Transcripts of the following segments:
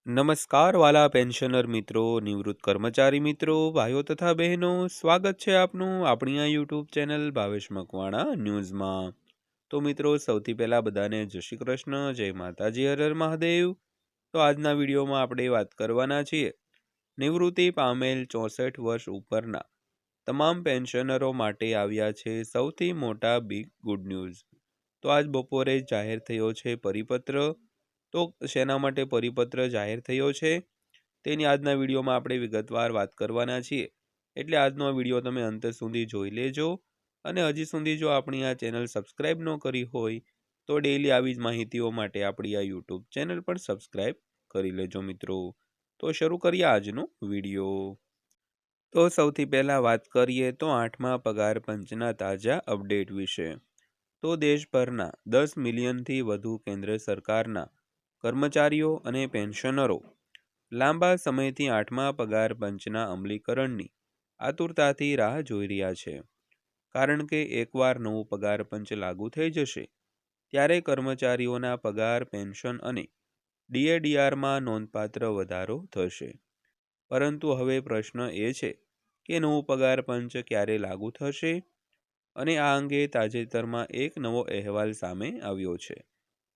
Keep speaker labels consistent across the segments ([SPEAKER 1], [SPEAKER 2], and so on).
[SPEAKER 1] નમસ્કાર વાલા પેન્શનર મિત્રો, નિવૃત્ત કર્મચારી મિત્રો, ભાઈઓ તથા બહેનો, સ્વાગત છે આપનું આપણી આ યુટ્યુબ ચેનલ ભાવેશ મકવાણા ન્યૂઝમાં। તો મિત્રો, સૌથી પહેલાં બધાને જય શ્રી કૃષ્ણ, જય માતાજી, હર હર મહાદેવ। તો આજના વિડીયોમાં આપણે વાત કરવાના છીએ નિવૃત્તિ પામેલ 64 વર્ષ ઉપરના તમામ પેન્શનરો માટે આવ્યા છે સૌથી મોટા બિગ ગુડ ન્યૂઝ। તો આજ બપોરે જાહેર થયો છે પરિપત્ર। તો શેના માટે પરિપત્ર જાહેર થયો છે તેની આજના વિડીયોમાં આપણે વિગતવાર વાત કરવાના છીએ, એટલે આજનો આ વિડીયો તમે અંત સુધી જોઈ લેજો। અને હજી સુધી જો આપણી આ ચેનલ સબસ્ક્રાઈબ ન કરી હોય તો ડેઈલી આવી જ માહિતીઓ માટે આપણી આ યુટ્યુબ ચેનલ પણ સબસ્ક્રાઈબ કરી લેજો મિત્રો। તો શરૂ કરીએ આજનો વિડીયો। તો સૌથી પહેલાં વાત કરીએ તો 8મા પગાર પંચના તાજા અપડેટ વિશે। તો દેશભરના 10 મિલિયનથી વધુ કેન્દ્ર સરકારના કર્મચારીઓ અને પેન્શનરો લાંબા સમયથી 8મા પગાર પંચના અમલીકરણની આતુરતાથી રાહ જોઈ રહ્યા છે, કારણ કે એકવાર નવું પગાર પંચ લાગુ થઈ જશે ત્યારે કર્મચારીઓના પગાર, પેન્શન અને ડીએડીઆરમાં નોંધપાત્ર વધારો થશે। પરંતુ હવે પ્રશ્ન એ છે કે નવું પગાર પંચ ક્યારે લાગુ થશે, અને આ અંગે તાજેતરમાં એક નવો અહેવાલ સામે આવ્યો છે।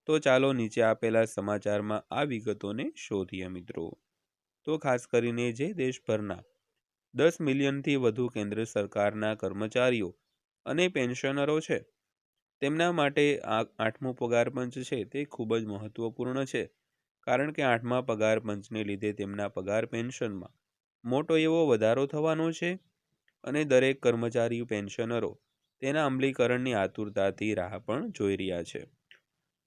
[SPEAKER 1] તો ચાલો નીચે આપેલા સમાચારમાં આ વિગતોને શોધીએ મિત્રો। તો ખાસ કરીને જે દેશભરના 10 મિલિયનથી વધુ કેન્દ્ર સરકારના કર્મચારીઓ અને પેન્શનરો છે તેમના માટે આ 8મું પગાર પંચ છે તે ખૂબ જ મહત્વપૂર્ણ છે, કારણ કે 8મા પગાર પંચને લીધે તેમના પગાર પેન્શનમાં મોટો એવો વધારો થવાનો છે, અને દરેક કર્મચારી પેન્શનરો તેના અમલીકરણની આતુરતાથી રાહ પણ જોઈ રહ્યા છે।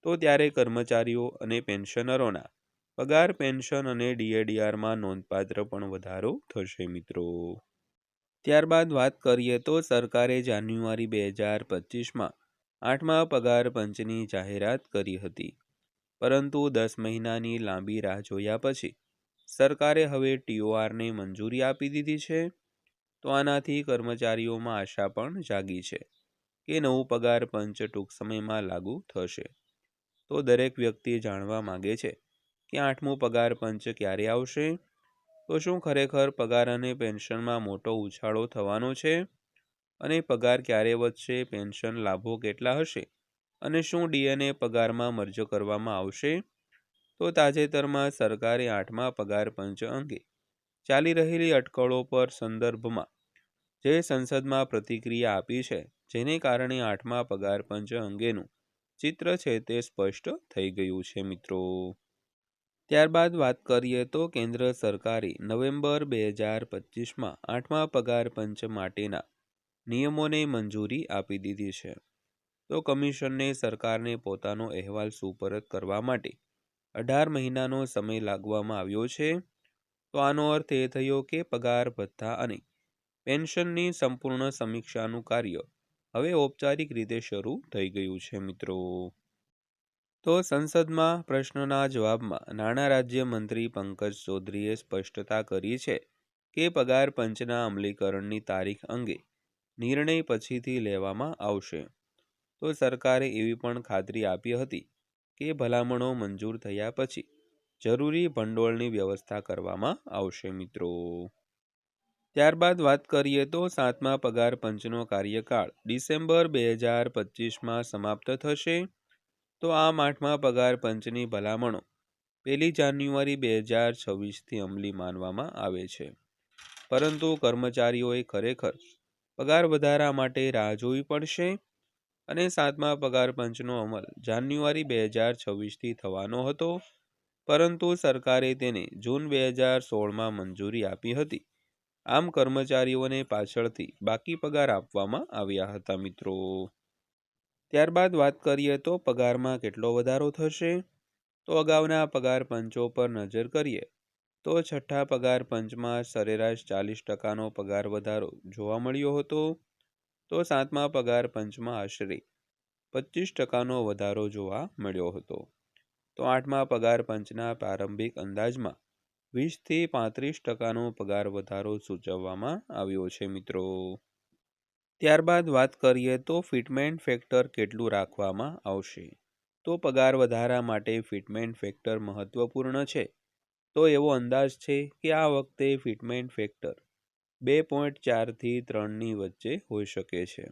[SPEAKER 1] તો ત્યારે કર્મચારીઓ અને પેન્શનરોના પગાર, પેન્શન અને ડીએડીઆરમાં નોંધપાત્ર પણ વધારો થશે મિત્રો। ત્યારબાદ વાત કરીએ તો સરકારે જાન્યુઆરી 2025માં 8મા પગાર પંચની જાહેરાત કરી હતી, પરંતુ 10 મહિનાની લાંબી રાહ જોયા પછી સરકારે હવે ટીઓઆરને મંજૂરી આપી દીધી છે। તો આનાથી કર્મચારીઓમાં આશા પણ જાગી છે કે નવું પગાર પંચ ટૂંક સમયમાં લાગુ થશે। તો દરેક વ્યક્તિ જાણવા માંગે છે કે 8મું પગાર પંચ ક્યારે આવશે, તો શું ખરેખર પગાર અને પેન્શનમાં મોટો ઉછાળો થવાનો છે, અને પગાર ક્યારે વધશે, પેન્શન લાભો કેટલા હશે, અને શું ડીએને પગારમાં મર્જ કરવામાં આવશે। તો તાજેતરમાં સરકારે 8મા પગાર પંચ અંગે ચાલી રહેલી અટકળો પર સંદર્ભમાં જે સંસદમાં પ્રતિક્રિયા આપી છે, જેને કારણે 8મા પગાર પંચ અંગેનું ચિત્ર છે તે સ્પષ્ટ થઈ ગયું છે મિત્રો। ત્યારબાદ વાત કરીએ તો કેન્દ્ર સરકારે નવેમ્બર 2025માં 8મા પગાર પંચ માટેના નિયમોને મંજૂરી આપી દીધી છે। તો કમિશનને સરકારને પોતાનો અહેવાલ સુપરત કરવા માટે 18 મહિનાનો સમય લાગવામાં આવ્યો છે। તો આનો અર્થ એ થયો કે પગાર, ભથ્થા અને પેન્શનની સંપૂર્ણ સમીક્ષાનું કાર્ય હવે ઔપચારિક રીતે શરૂ થઈ ગયું છે મિત્રો। તો સંસદમાં પ્રશ્નના જવાબમાં નાણાં રાજ્યમંત્રી પંકજ ચૌધરીએ સ્પષ્ટતા કરી છે કે પગાર પંચના અમલીકરણની તારીખ અંગે નિર્ણય પછીથી લેવામાં આવશે। તો સરકારે એવી પણ ખાતરી આપી હતી કે ભલામણો મંજૂર થયા પછી જરૂરી ભંડોળની વ્યવસ્થા કરવામાં આવશે મિત્રો। ત્યારબાદ વાત કરીએ તો 7મા પગાર પંચનો કાર્યકાળ ડિસેમ્બર 2025માં સમાપ્ત થશે। તો આમ 8મા પગાર પંચની ભલામણો 1 જાન્યુઆરી 2026થી અમલી માનવામાં આવે છે, પરંતુ કર્મચારીઓએ ખરેખર પગાર વધારા માટે રાહ જોવી પડશે, અને 7મા પગાર પંચનો અમલ જાન્યુઆરી 2026થી થવાનો હતો, પરંતુ સરકારે તેને જૂન 2016માં મંજૂરી આપી હતી। આમ કર્મચારીઓને પાછળથી બાકી પગાર આપવામાં આવ્યા હતા મિત્રો। ત્યારબાદ વાત કરીએ તો પગારમાં કેટલો વધારો થશે। તો અગાઉના પગાર પંચો પર નજર કરીએ તો 6ઠ્ઠા પગાર પંચમાં સરેરાશ 40%નો પગાર વધારો જોવા મળ્યો હતો। તો 7મા પગાર પંચમાં આશરે 25%નો વધારો જોવા મળ્યો હતો। તો 8મા પગાર પંચના પ્રારંભિક અંદાજમાં 20થી 35%નો પગાર વધારો સૂચવવામાં આવ્યો છે મિત્રો। ત્યારબાદ વાત કરીએ તો ફિટમેન્ટ ફેક્ટર કેટલું રાખવામાં આવશે। તો પગાર વધારા માટે ફિટમેન્ટ ફેક્ટર મહત્વપૂર્ણ છે। તો એવો અંદાજ છે કે આ વખતે ફિટમેન્ટ ફેક્ટર 2.4થી 3ની વચ્ચે હોઈ શકે છે.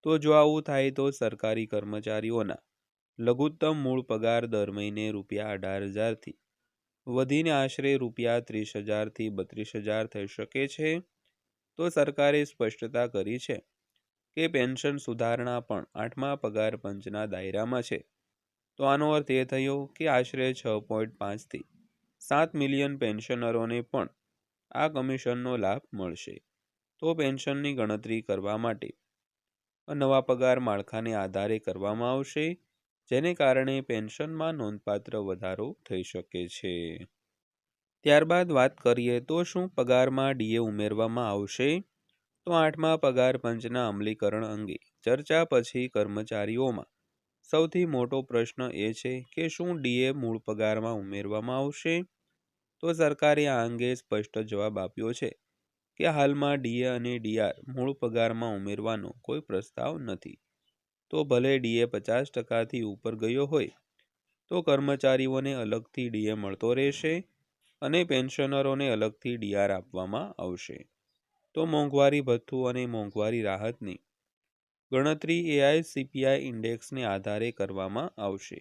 [SPEAKER 1] તો જો આવું થાય તો સરકારી કર્મચારીઓના લઘુત્તમ મૂળ પગાર દર મહિને ₹18,000થી વધીને આશરે ₹30,000થી 32,000 થઈ શકે છે. તો સરકારે સ્પષ્ટતા કરી છે કે પેન્શન સુધારણા પણ 8મા પગાર પંચના દાયરામાં છે. તો આનો અર્થ એ થયો કે આશરે 6.5થી 7 મિલિયન પેન્શનરોને પણ આ કમિશનનો લાભ મળશે. તો પેન્શનની ગણતરી કરવા માટે નવા પગાર માળખાને આધારે કરવામાં આવશે, જેને કારણે પેન્શનમાં નોંધપાત્ર વધારો થઈ શકે છે. ત્યારબાદ વાત કરીએ તો શું પગારમાં ડીએ ઉમેરવામાં આવશે? તો 8મા પગાર પંચના અમલીકરણ અંગે ચર્ચા પછી કર્મચારીઓમાં સૌથી મોટો પ્રશ્ન એ છે કે શું ડીએ મૂળ પગારમાં ઉમેરવામાં આવશે? તો સરકારે આ અંગે સ્પષ્ટ જવાબ આપ્યો છે કે હાલમાં ડીએ અને ડીઆર મૂળ પગારમાં ઉમેરવાનો કોઈ પ્રસ્તાવ નથી. તો ભલે ડીએ 50%થી ઉપર ગયો હોય તો કર્મચારીઓને અલગથી ડીએ મળતો રહેશે અને પેન્શનરોને અલગથી ડીઆર આપવામાં આવશે. તો મોંઘવારી ભથ્થું અને મોંઘવારી રાહતની ગણતરી એઆઈસીપીઆઈ ઇન્ડેક્સને આધારે કરવામાં આવશે.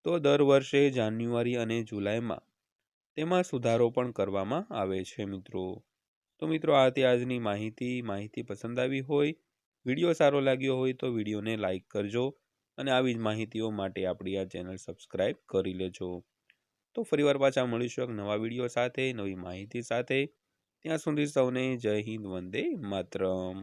[SPEAKER 1] તો દર વર્ષે જાન્યુઆરી અને જુલાઈમાં તેમાં સુધારો પણ કરવામાં આવે છે મિત્રો. તો મિત્રો આ હતી આજની માહિતી પસંદ આવી હોય, વિડીયો સારો લાગ્યો હોય તો વિડીયોને લાઈક કરજો અને આવી જ માહિતીઓ માટે આપણી આ ચેનલ સબસ્ક્રાઈબ કરી લેજો. તો ફરીવાર પાછા મળીશું એક નવા વિડીયો સાથે, નવી માહિતી સાથે. ત્યાં સુધી સૌને જય હિન્દ, વંદે માતરમ.